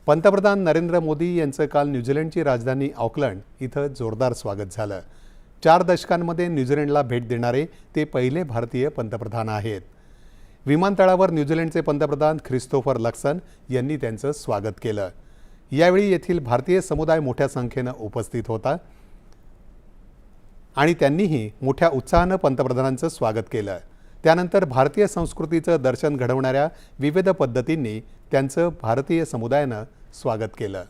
पंतप्रधान नरेंद्र मोदी यांचं काल न्यूझीलंडची राजधानी ऑकलंड इथं जोरदार स्वागत झालं। 4 दशकांमध्ये न्यूझीलंडला भेट देणारे ते पहिले भारतीय पंतप्रधान आहेत। विमानतळावर न्यूझीलंडचे पंतप्रधान ख्रिस्तोफर लक्सन यांनी त्यांचं स्वागत केलं। यावेळी येथील भारतीय समुदाय मोठ्या संख्येने उपस्थित होता आणि त्यांनीही मोठ्या उत्साहाने पंतप्रधानांचं स्वागत केलं। त्यानंतर भारतीय संस्कृतीचं दर्शन घडवणाऱ्या विविध पद्धतींनी त्यांचं भारतीय समुदायाने स्वागत केलं।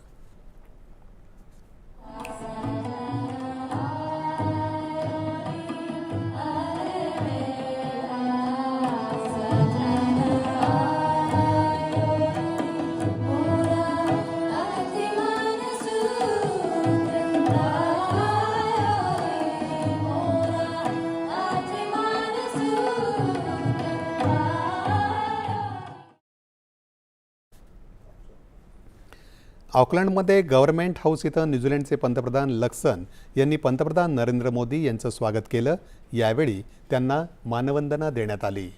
ऑकलंडमध्ये गव्हर्नमेंट हाऊस इथं न्यूझीलंडचे पंतप्रधान लक्सन यांनी पंतप्रधान नरेंद्र मोदी यांचं स्वागत केलं। यावेळी त्यांना मानवंदना देण्यात आली।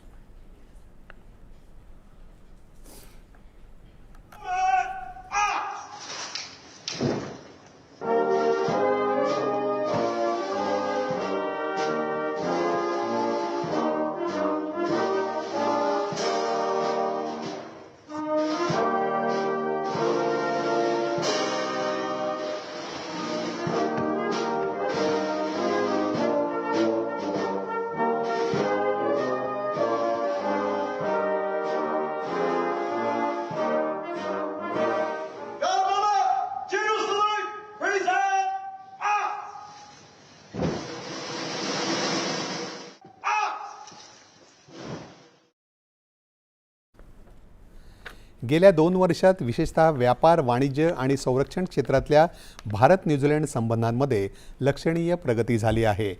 गेल्या 2 वर्षात विशेषतः व्यापार, वाणिज्य आणि संरक्षण क्षेत्रातल्या भारत न्यूझीलंड संबंधांमध्ये लक्षणीय प्रगती झाली आहे।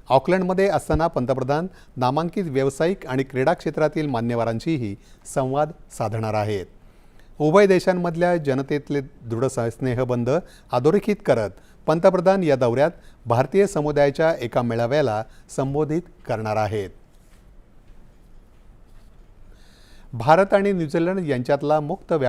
ऑकलंडमध्ये असताना पंतप्रधान नामांकित व्यावसायिक आणि क्रीडा क्षेत्रातील मान्यवरांशीही संवाद साधणार आहेत। उभय देशांमधल्या जनतेतले दृढ स्नेहबंध अधोरेखित करत पंतप्रधान या दौऱ्यात भारतीय समुदायाच्या एका मेळाव्याला संबोधित करणार आहेत। भारत आणि न्यूझीलंड यांच्यातला मुक्त